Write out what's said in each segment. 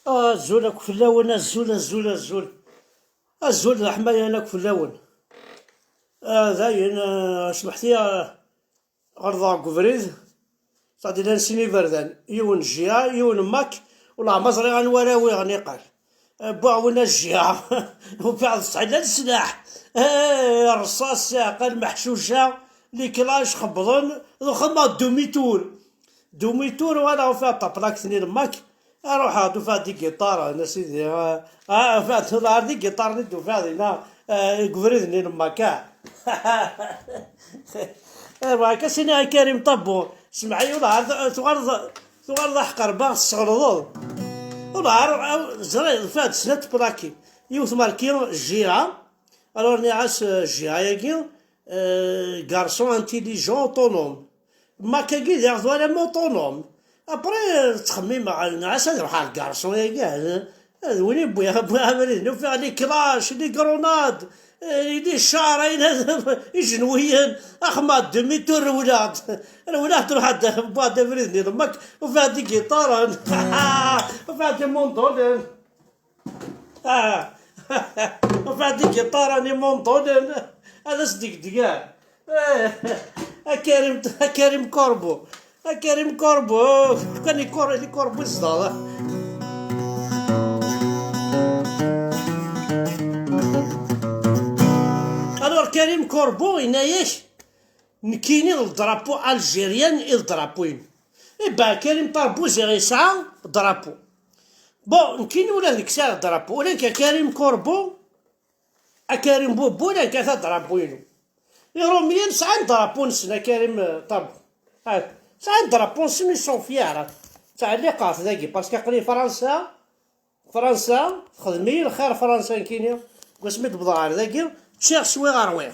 الزول كفلاون، الزول الزول حماية انا كفلاون. داين سمحتي غرضا كفريد صادي لان سيني بردان يون جيا يون ماك ولا مزري غنوراوي غنيقال باعونا الجيا وبعض الصعيد السلاح الرصاص ساقه المحشوشه لي كلاش خبضن خما دوميتور وانا فيها طبلاك ثنين ماك اروح هادو فيها دي جيتار انا سيدي فيها دولار دي جيتار ندو فيها دينا كفريد ثنين ماكا راك سيني كريم طبو سمعي ولا ثغرض حقر باغ الصغرضو ولا زري فات سنة براكي يوث ماركي جيا الور نعاس جيا ياكي غارسون انتيليجون اوتونوم ما كاكي ياخذ ولا اوتونوم ابري تخمم مع الناس هذا بحال الكارسون ياكي هذا وين بويا مريض نوفي عليه كلاش لي كروناد يدي الشعرين يجنويين اخما دميتو الولاد تروح عند بعد فريدني ضمك وفي هذيك جيتار وفي هذيك مونطون وفي هذيك جيتار راني مونطون هذا صديق دقال كريم كوربو كريم كوربو كان كوربو الصداع الور كريم كوربو ينايش نكيني الدرابو الجيريان الدرابوين إبا كريم طربو زي يسعى درابو بون نكيني ولا نكسار الدرابو ولكن كريم كوربو كريم بوبو ولا كاثا درابوينو يروميين سعى درابو نسنا كريم طربو سعى درابو نسنا صوفيا سعى اللي قاف ذاكي باسكو قري فرنسا خدمي الخير فرنسا كيني وسميت بضاعر ذاكي تشيخ شوي غرويغ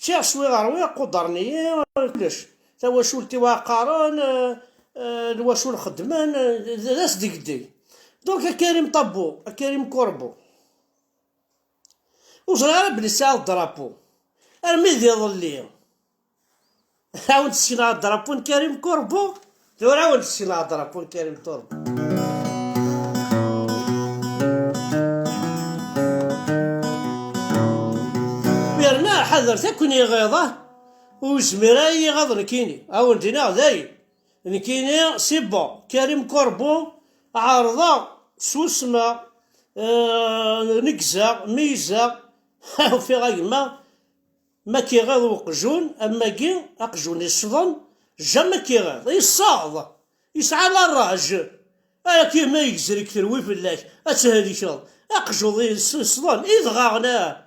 تشيخ شوي غرويغ قدرني كلش توا شولتي واقارون الواشول خدمان لاس ديكدي دونك كريم طبو كريم كوربو وصغير بلسان الدرابو ارمي ذي ظلي عاود السينا الدرابو كريم كوربو دور عاود السينا الدرابو كريم توربو بيرنا حذر تكوني غيظه وزميراي غض نكيني او ندينا ذاي نكيني سيبو كريم كوربو عارضة سوسمة نكزا ميزا في غيما ما كيغيظ وقجون اما كي اقجون يصدن جا ما كيغيظ يصاض يسعى للراج كي ما يكزري كتروي في الله اتهادي شغل اقجون يصدن يضغغنا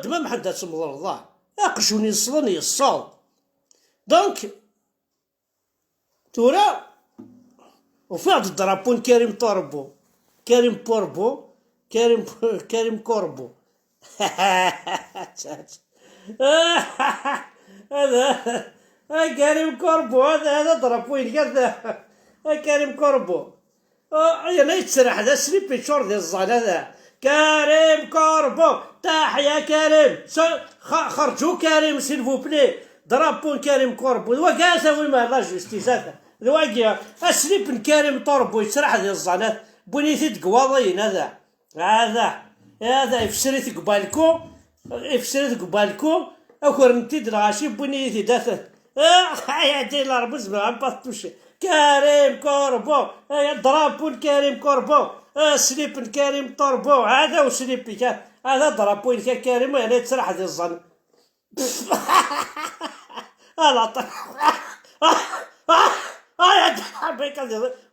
دمام حدا تمضر الله اقجون يصدن يصاد دونك تورا وفعد الدرابون كريم طربو كريم بوربو كريم كوربو هذا كريم كوربو هذا ضربوين كذا كريم كوربو يعني يتسرح هذا سليبي شور ديال الزال هذا كريم كوربو تحيا كريم خرجوا كريم سيلفو بلي ضربون كريم كوربو وكاسا وين ما لا جوستيس هذا الواقع اسليب كريم طربو يتسرح ديال الزانات بنيتي تقواضين هذا يفسريت قبالكو اكورنتي دراغاشي بنيتي داث حياتي لاربز ما بطوش كريم كوربو ضربون كريم كوربو سليب كريم طربو هذا وسليب هذا ضربون كريم يعني تسرح ديال الزن لا يا حبيك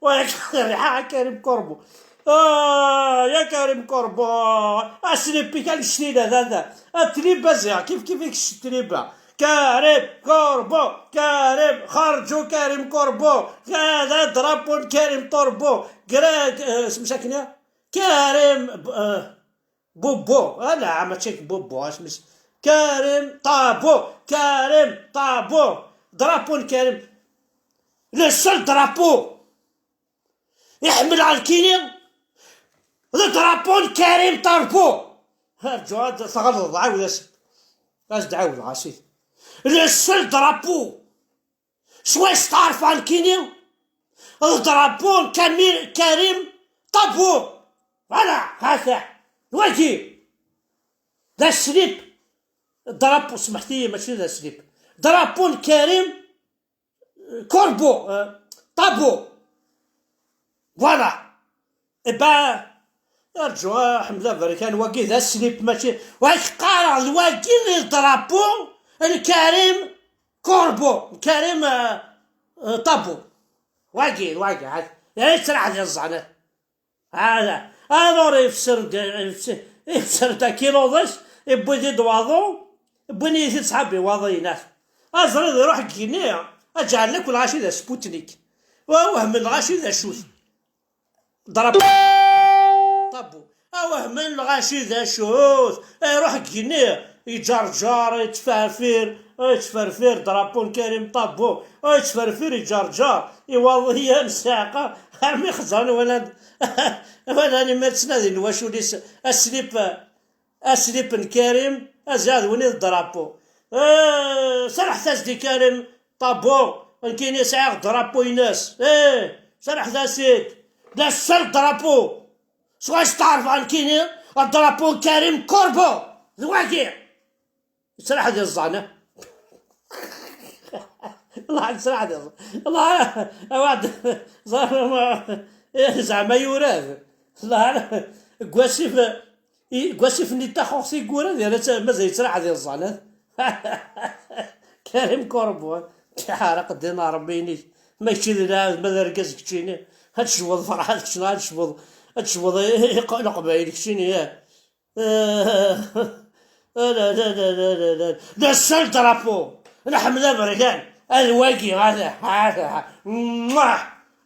ويا كريم كوربو يا كريم كوربو اسليبي كان الشتينة هذا التريبا زيها كيف التريبا كريم كوربو كريم خرجوا كريم كوربو هذا ضربون كريم طربو قراك سمساكنة كريم بوبو لا ما تشيك بوبو اسمس كريم طابو ضربون كريم لسه درابو يحمل على الكينيا درابون كريم طربو هرجو صغر عاود اسم دعاود عاسيت لسه درابو شوي تعرف على الكينيا الدرابون كريم طابو. فوالا هذا الواجب. ذا السليب درابو، سمحتي ماشي ذا السليب، درابون كريم كوربو طابو. فوالا إبا ارجو حمزة بركان واقي ذا السليب ماشي واش قارع الواقي الدرابون الكريم كوربو كريم طابو. واقي هذا يعني تسرع ديال الزعنة. هذا راه يفسر تا كيلوضش يبغي يزيد واضو بني يزيد صحابي واضينات. ازرد يروح كينيا اجعل لك الغاشي ذا سبوتنيك ووهم الغاشي ذا شوت ضرب طابو. وهم الغاشي ذا شوت يروح كينيا يجرجر يتفرفر درابون كريم طابو يتفرفر يجرجر يوضي مساقه عمي خزان ولا انا ما تسنادي نواشو ليس اسليب كريم ازاد وني الدرابو. سرح تاسدي كريم طابو كاين يسعى درابو يناس. سرح ذا سيد لا السر درابو سواش تعرف عن كاين الدرابو كريم كوربو ذواقع سرح ديال الزعنة. الله سرح ديال الله واحد زعما يوراد الله كواسيف نيتا خوصي كورا ديال مازال يسرح ديال الزعنة. كريم كوربو حارق دينار ربيني ماشي ماذا ركز كتشيني هاد شبوض فرحة كتشنا هاد شبوض القبايل كتشيني. لا السل درابو نحمد بركان الواقي هذا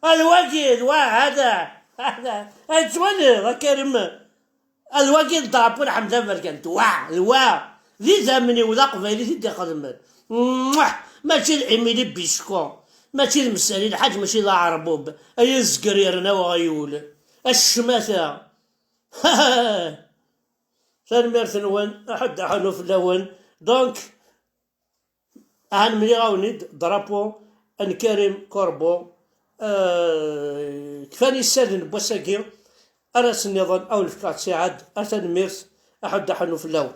الواقي هذا اتولي كريم الواقي درابو نحمد بركان ذي زمني وذا قبايلي تدي قدم ماشي العميلي بيسكو ماشي المسالي الحاج ماشي لا عربوب اي الزقريرنا وغيول الشماتة. سالميرث نوان احد حنو في اللون دونك ملي غاوني درابو كريم كوربو. كفاني السادن بوساكي اراس النظام او الفكات سعاد ارتن ميرث احد حنو في اللون.